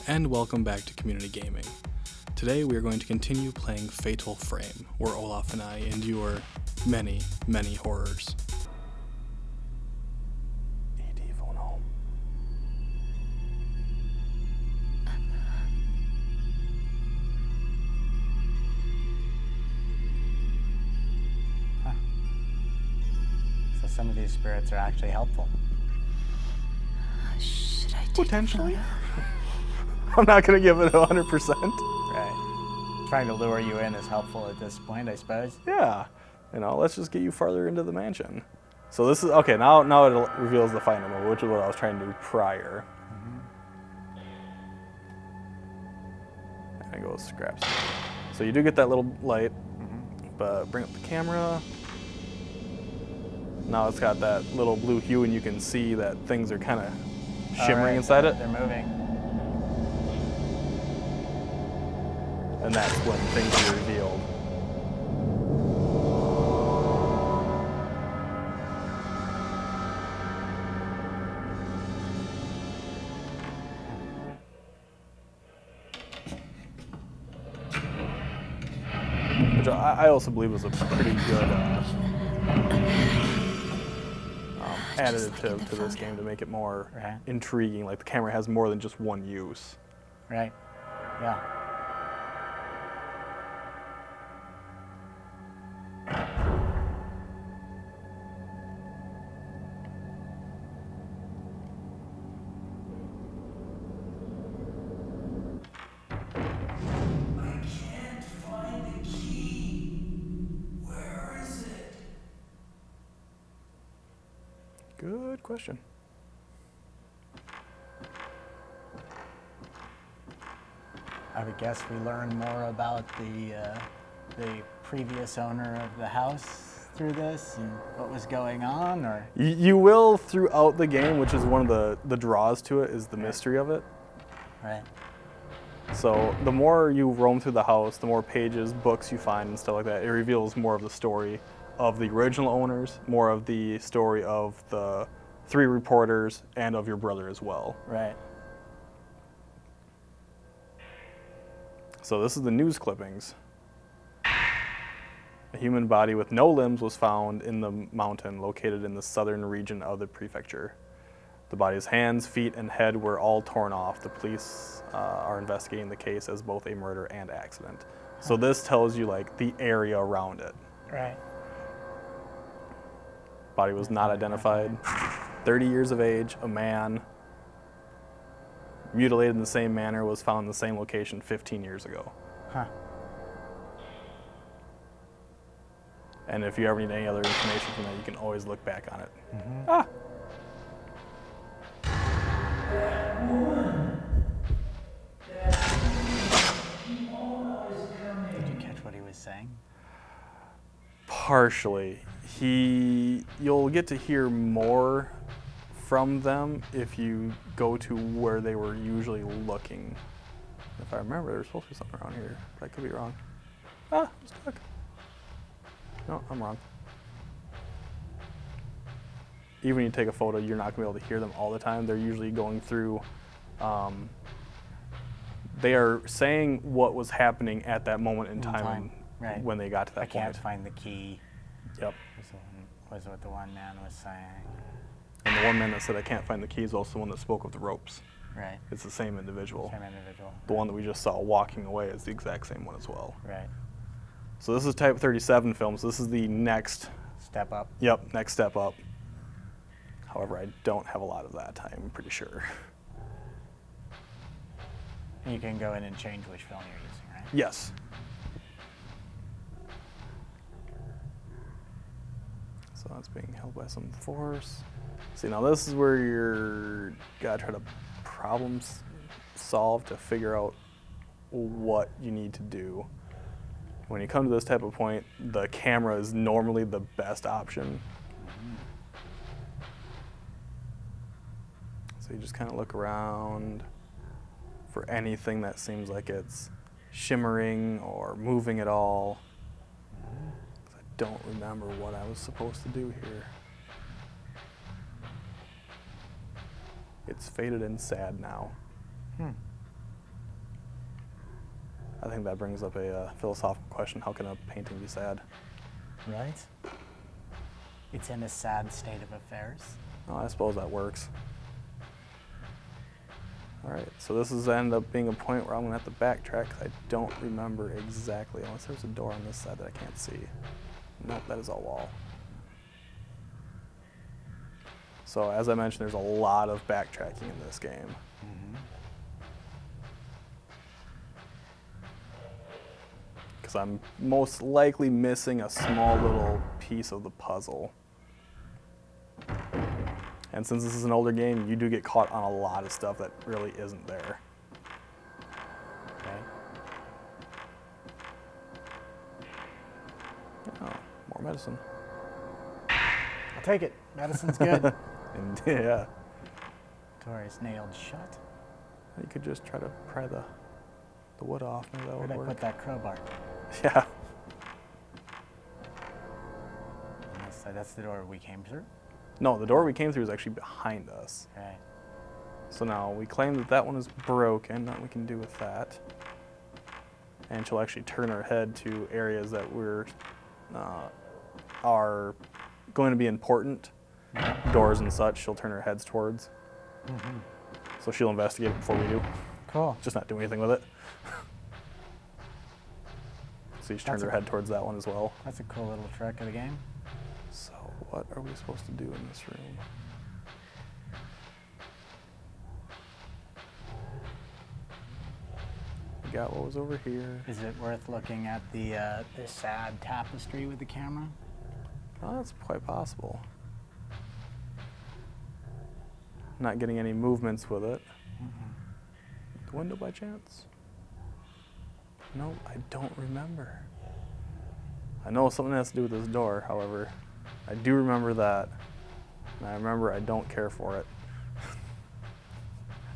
and welcome back to Community Gaming. Today we are going to continue playing Fatal Frame, where Olaf and I endure many, many horrors. ED phone home. Huh. So some of these spirits are actually helpful. Should I take Potentially. a photo? I'm not going to give it 100%. Right. Trying to lure you in is helpful at this point, I suppose. Yeah. Let's just get you farther into the mansion. So this is, okay, now it reveals the finder mode, which is what I was trying to do prior. And it goes scraps. So you do get that little light, but bring up the camera. Now it's got that little blue hue and you can see that things are kind of shimmering inside it. They're moving. And that's when things are revealed. Which I also believe was a pretty good additive to this game to make it more intriguing. Like the camera has more than just one use. Right. Yeah. Good question. I would guess we learn more about the previous owner of the house through this and what was going on, or You will throughout the game, which is one of the draws to it, is the mystery of it. right? So the more you roam through the house, the more pages, books you find and stuff like that, it reveals more of the story of the original owners, more of the story of the 3 reporters, and of your brother as well. Right. So this is the news clippings. A human body with no limbs was found in the mountain located in the southern region of the prefecture. The body's hands, feet, and head were all torn off. The police are investigating the case as both a murder and accident. So this tells you like the area around it. Right. Body was not identified. 30 years of age, a man, mutilated in the same manner, was found in the same location 15 years ago. Huh. And if you ever need any other information from that, you can always look back on it. Did you catch what he was saying? Partially. You'll get to hear more from them if you go to where they were usually looking. If I remember, there's supposed to be something around here, but I could be wrong. I'm stuck. No, I'm wrong. Even when you take a photo, you're not going to be able to hear them all the time. They're usually going through, they are saying what was happening at that moment in time. Right. When they got to that I point. can't find the key. Yep. Was what the one man was saying. And the one man that said I can't find the key is also the one that spoke of the ropes. Right. It's the same individual. Same individual. The one that we just saw walking away is the exact same one as well. Right. So this is Type 37 films. This is the next Step up. Yep, next step up. However, I don't have a lot of that, I'm pretty sure. You can go in and change which film you're using, right? Yes. So that's being held by some force. See, now this is where you're gotta try to problem solve to figure out what you need to do. When you come to this type of point, the camera is normally the best option. So you just kind of look around for anything that seems like it's shimmering or moving at all. I don't remember what I was supposed to do here. It's faded and sad now. I think that brings up a philosophical question. How can a painting be sad? Right? It's in a sad state of affairs. Oh, I suppose that works. All right, so this is end up being a point where I'm gonna have to backtrack because I don't remember exactly, unless there's a door on this side that I can't see. Nope, that is all wall. So as I mentioned, there's a lot of backtracking in this game. Because I'm most likely missing a small little piece of the puzzle. And since this is an older game, you do get caught on a lot of stuff that really isn't there. Okay. Oh, more medicine. I'll take it. Medicine's good. And yeah, Door is nailed shut. you could just try to pry the wood off. Maybe that Where'd would I work. put that crowbar? Yeah. That's the door we came through? No, the door we came through is actually behind us. Okay. So now we claim that that one is broken. Nothing we can do with that. And she'll actually turn her head to areas that are going to be important. Doors and such, she'll turn her heads towards. So she'll investigate it before we do. Cool. Just not do anything with it. So she's turned her head towards that one as well. That's a cool little trick of the game. So what are we supposed to do in this room? We got what was over here. Is it worth looking at the sad tapestry with the camera? Oh, that's quite possible. Not getting any movements with it. The window by chance? No, I don't remember. I know something has to do with this door, however. I do remember that. And I remember I don't care for it.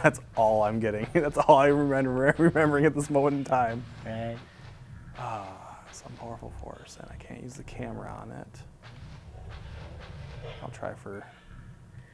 That's all I'm getting. That's all I remembering at this moment in time. Right. Some powerful force, and I can't use the camera on it. I'll try for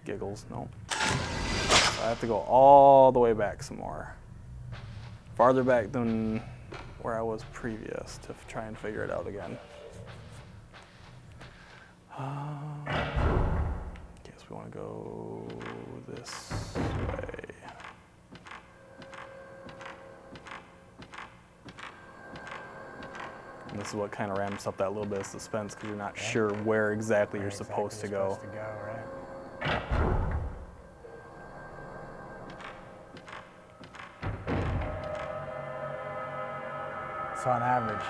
giggles. No. So I have to go all the way back some more. Farther back than where I was previous to try and figure it out again. Guess we want to go this way. And this is what kind of ramps up that little bit of suspense because you're not sure where exactly you're supposed to go. Right? So on average,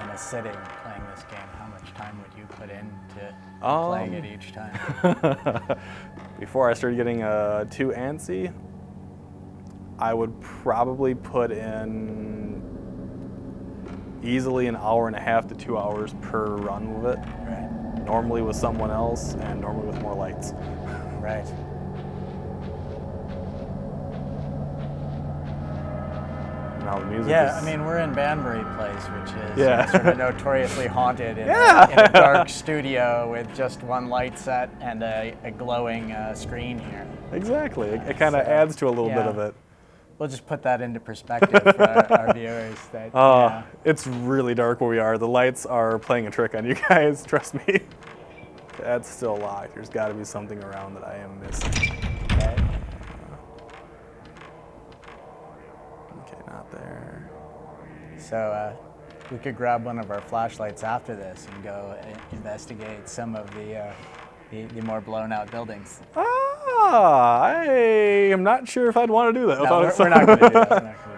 in a sitting playing this game, how much time would you put into playing it each time? Before I started getting too antsy, I would probably put in easily an hour and a half to 2 hours per run with it. Right. Normally with someone else and normally with more lights. Right. Now the music Yeah, is, I mean, we're in Banbury Place, which is Yeah. sort of notoriously haunted in, Yeah. in a dark studio with just one light set and a glowing screen here. Exactly. It kind of So, adds to a little bit yeah. of it. We'll just put that into perspective for our viewers. That, yeah. It's really dark where we are. The lights are playing a trick on you guys, trust me. That's still locked. There's got to be something around that I am missing. Okay. Okay, not there. So we could grab one of our flashlights after this and go investigate some of the more blown out buildings. I am not sure if I'd want to do that. No, we're not going to do that. We're not gonna do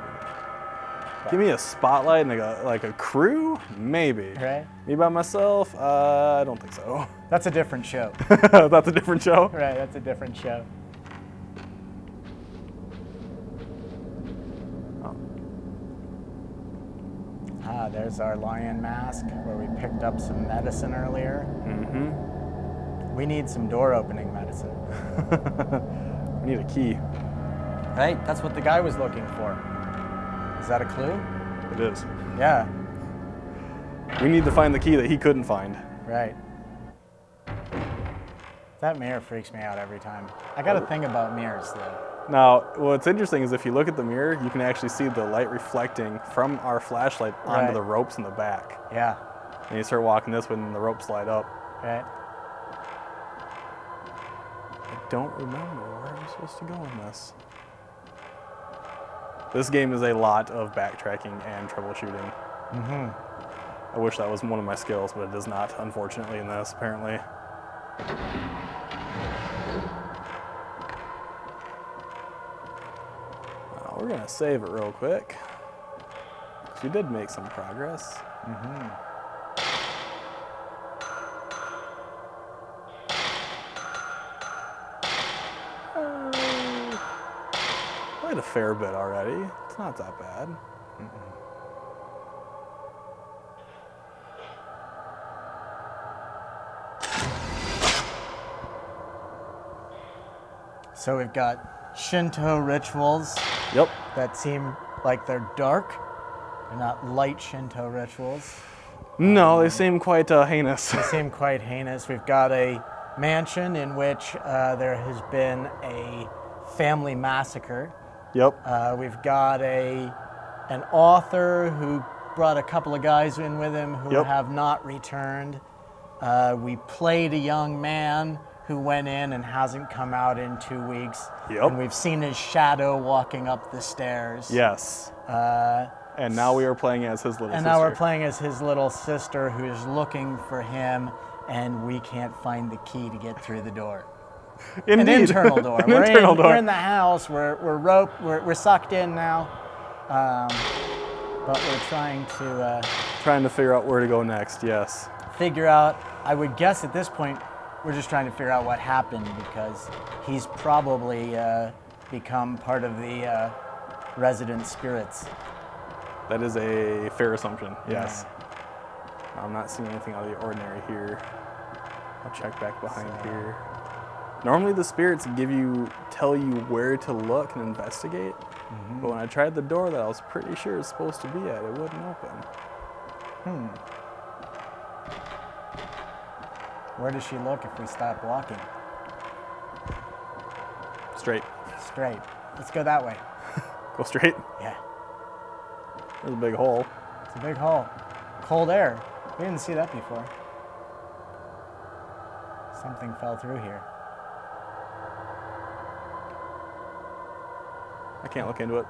that. Give me a spotlight and like a crew? Maybe. Right? Me by myself? I don't think so. That's a different show. That's a different show? Right, that's a different show. There's our lion mask where we picked up some medicine earlier. Mm-hmm. We need some door opening medicine. We need a key. Right, that's what the guy was looking for. Is that a clue? It is. Yeah, We need to find the key that he couldn't find. right. That mirror freaks me out every time. I got a thing about mirrors though. Now, what's interesting is if you look at the mirror, you can actually see the light reflecting from our flashlight onto Right. the ropes in the back. Yeah. And you start walking this way and the ropes slide up. Right. I don't remember where I'm supposed to go in this. This game is a lot of backtracking and troubleshooting. Mm-hmm. I wish that was one of my skills, but it is not, unfortunately, in this, apparently. We're gonna save it real quick, because we did make some progress. Mm-hmm. Played a fair bit already. It's not that bad. So we've got Shinto rituals Yep. that seem like they're dark. They're not light Shinto rituals. No, they seem quite heinous. They seem quite heinous. We've got a mansion in which there has been a family massacre. Yep. We've got an author who brought a couple of guys in with him who Yep. have not returned. We played a young man who went in and hasn't come out in 2 weeks. Yep. And we've seen his shadow walking up the stairs. Yes. And now we are playing as his little And sister. now we're playing as his little sister who is looking for him, and we can't find the key to get through the door. Indeed. An internal door. An internal door. We're in the house. We're sucked in now, but we're trying to Trying to figure out where to go next, yes. figure out. I would guess at this point we're just trying to figure out what happened, because he's probably become part of the resident spirits. That is a fair assumption, yes. I'm not seeing anything out of the ordinary here. I'll check back behind here. Normally the spirits tell you where to look and investigate, but when I tried the door that I was pretty sure it's supposed to be at, it wouldn't open. Where does she look if we stop walking? Straight. Straight. Let's go that way. Go straight. Yeah. There's a big hole. It's a big hole. Cold air. We didn't see that before. Something fell through here. I can't look into it.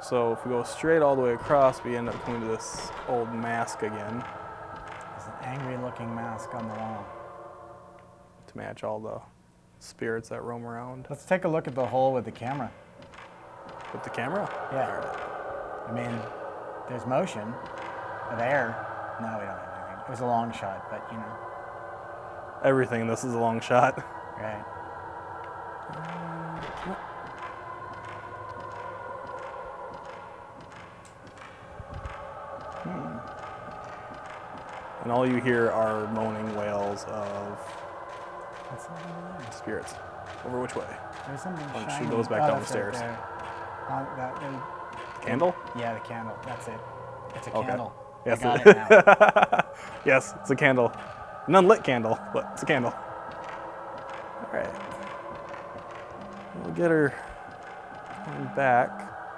So if we go straight all the way across, we end up coming to this old mask again There's an angry-looking mask on the wall. to match all the spirits that roam around. Let's take a look at the hole with the camera. With the camera? Yeah. I mean, there's motion of air. No, we don't have anything. It was a long shot, but you know. Everything. This is a long shot. Right. And all you hear are moaning wails of What's that over there? spirits. Over which way? There's something Oh, she shiny. goes back down the that's right stairs. there. Candle? Yeah, the candle. That's it. It's a Okay. candle. Yes, I got it now. Yes, it's a candle. An unlit candle, but it's a candle. All right. We'll get her coming back.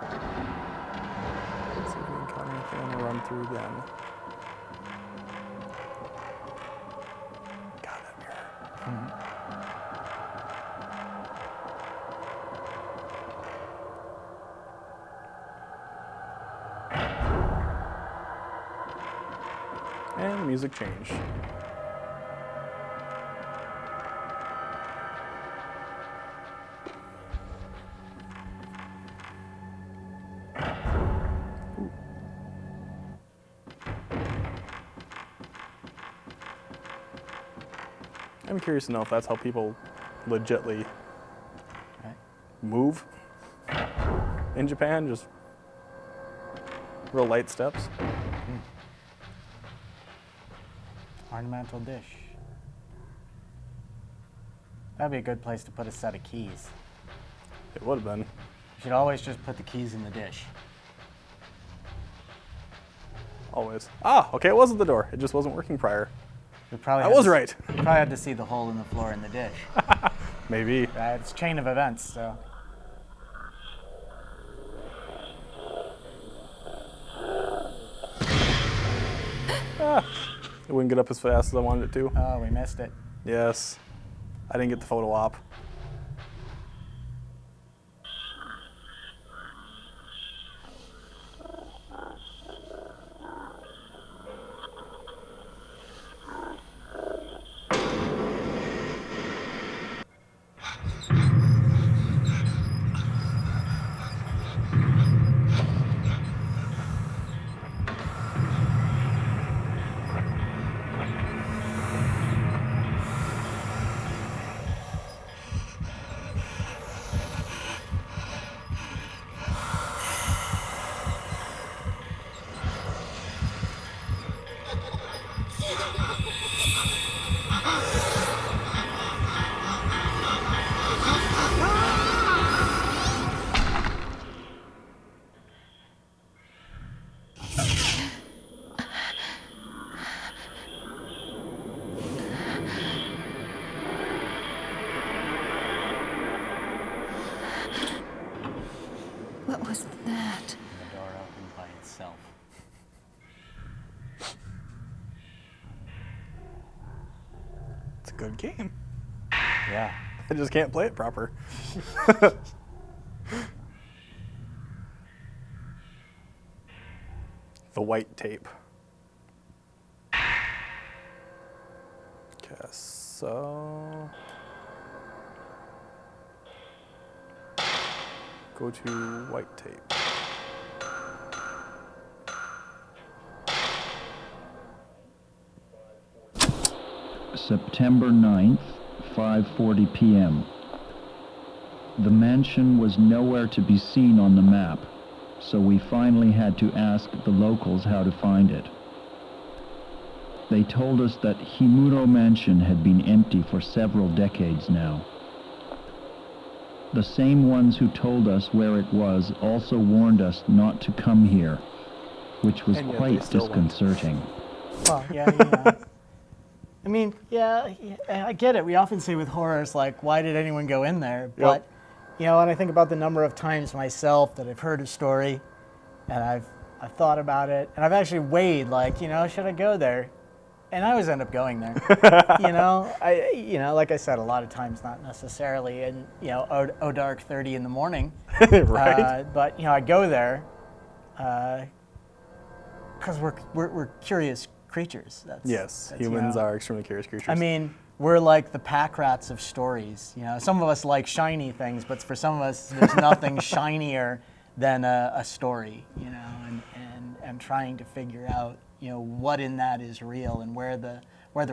Let's see if we can encounter anything on the run through again. God, that mirror. And the music changed. I'm curious to know if that's how people legitly Right. move in Japan, just real light steps. Ornamental dish. That'd be a good place to put a set of keys. It would have been. You should always just put the keys in the dish. Always. Ah, okay, it wasn't the door. It just wasn't working prior. We probably I had was to- right. We probably had to see the hole in the floor in the dish. Maybe. Right? It's a chain of events, so. It wouldn't get up as fast as I wanted it to. Oh, we missed it. Yes. I didn't get the photo op. What was that? The door opened by itself. It's a good game. Yeah. I just can't play it proper. The white tape. Okay, so go to white tape. September 9th, 5:40 p.m. The mansion was nowhere to be seen on the map, so we finally had to ask the locals how to find it. They told us that Himuro Mansion had been empty for several decades now. The same ones who told us where it was also warned us not to come here, which was And yet they quite still went. disconcerting. Well, yeah. I mean, yeah, I get it. We often say with horrors, like, why did anyone go in there? But, you know, when I think about the number of times myself that I've heard a story and I've thought about it, and I've actually weighed, like, you know, should I go there? And I always end up going there. Like I said, a lot of times not necessarily in, oh dark 30 in the morning. Right? But, I go there because we're curious creatures. Yes, that's, humans are extremely curious creatures. I mean, we're like the pack rats of stories. Some of us like shiny things, but for some of us, there's nothing shinier than a story. And trying to figure out, what in that is real and where the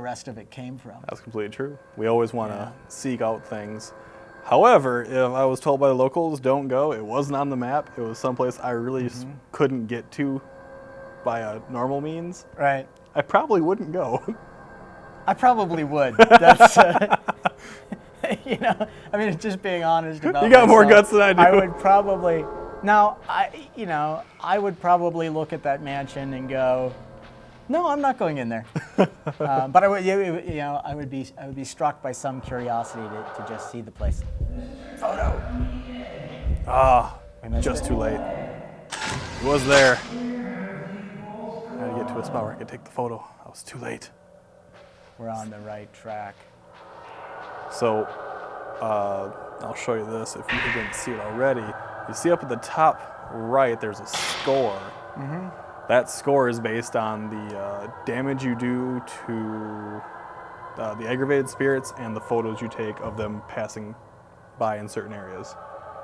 rest of it came from. That's completely true. We always want to seek out things. However, if I was told by the locals, don't go, it wasn't on the map. It was someplace I really just couldn't get to by a normal means. Right. I probably wouldn't go. I probably would. That's, just being honest about You got more myself, guts than I do. I would probably, now, I would probably look at that mansion and go, no, I'm not going in there. But I would be struck by some curiosity to just see the place. Photo. Just too late. It was there. I had to get to a spot where I could take the photo. I was too late. We're on the right track. So, I'll show you this if you didn't see it already. You see up at the top right, there's a score. Mm-hmm. That score is based on the damage you do to the aggravated spirits and the photos you take of them passing by in certain areas.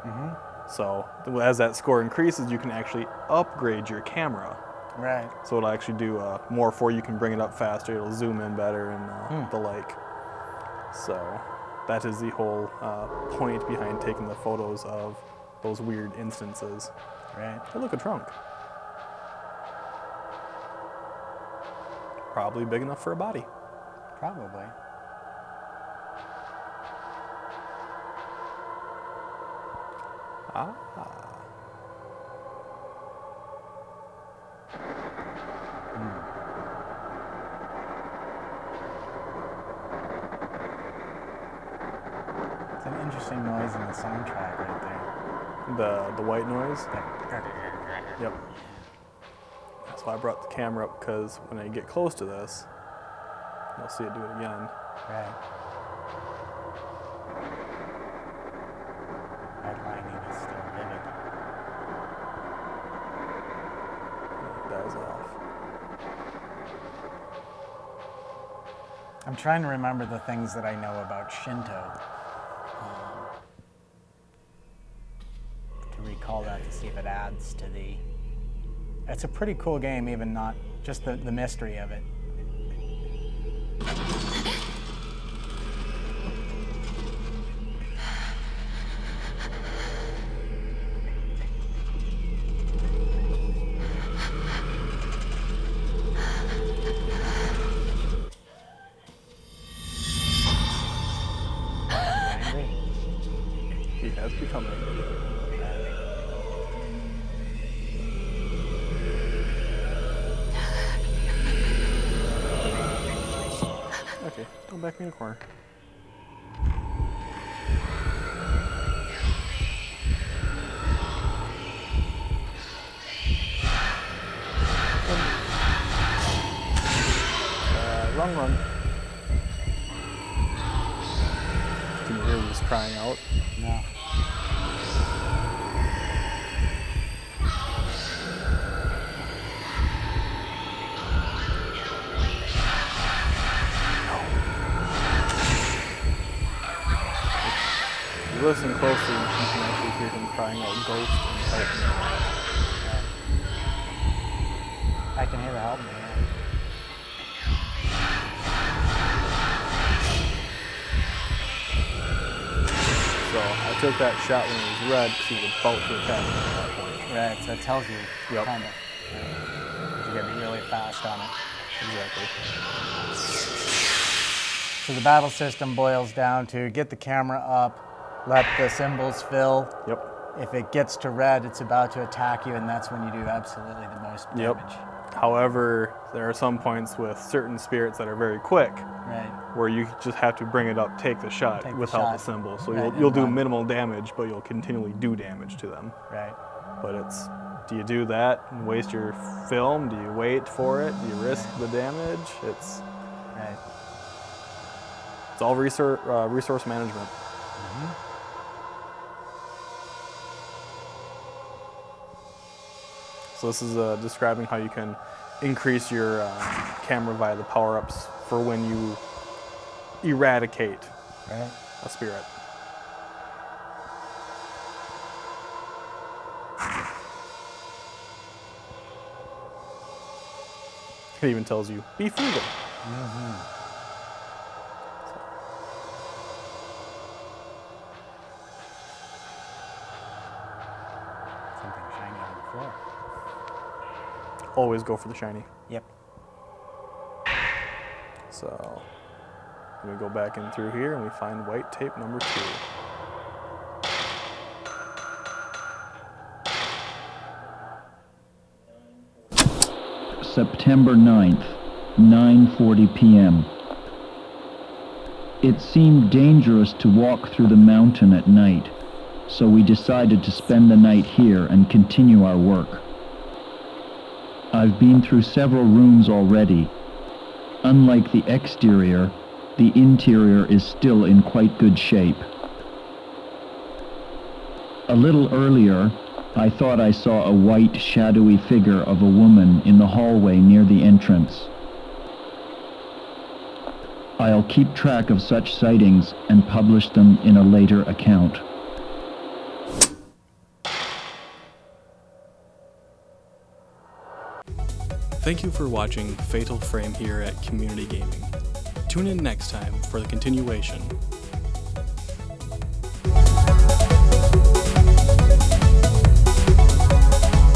Mm-hmm. So, as that score increases, you can actually upgrade your camera. Right. So it'll actually do more for you. You can bring it up faster. It'll zoom in better and the like. So that is the whole point behind taking the photos of those weird instances. Right. Hey, look, a trunk. Probably big enough for a body. Probably. interesting noise in the soundtrack right there. The white noise. That- Yep. That's why I brought the camera up, because when I get close to this, you'll see it do it again. Right. Redlining is still vivid. It dies off. I'm trying to remember the things that I know about Shinto. To recall that, to see if it adds to the... It's a pretty cool game, even not just the mystery of it. Angry? He has become angry. Okay, go back in the corner. Run. Can you hear he's crying out? No. If you listen closely, you can actually hear him crying out, "Ghost," and "Help me." I can hear the help me. Yeah. So I took that shot when it was red because he was about to attack me at that point. Right, so it tells you, Yep. kind of. You gotta be really fast on it. Exactly. So the battle system boils down to get the camera up, let the symbols fill. Yep. If it gets to red, it's about to attack you, and that's when you do absolutely the most Yep. damage. However, there are some points with certain spirits that are very quick, Right. where you just have to bring it up, take the shot Take the without shot. the symbol. So Right, you'll and do run. minimal damage, but you'll continually do damage to them. Right. But it's, do you do that and waste your film? Do you wait for it? Do you risk the damage? It's Right. all resource management. So this is describing how you can increase your camera via the power-ups for when you eradicate Right. a spirit. It even tells you, be frugal. Something shiny on the floor. Always go for the shiny. Yep. So we go back in through here and we find white tape number 2. September 9th, 9:40 p.m. It seemed dangerous to walk through the mountain at night, so we decided to spend the night here and continue our work. I've been through several rooms already. Unlike the exterior, the interior is still in quite good shape. A little earlier, I thought I saw a white, shadowy figure of a woman in the hallway near the entrance. I'll keep track of such sightings and publish them in a later account. Thank you for watching Fatal Frame here at Community Gaming. Tune in next time for the continuation.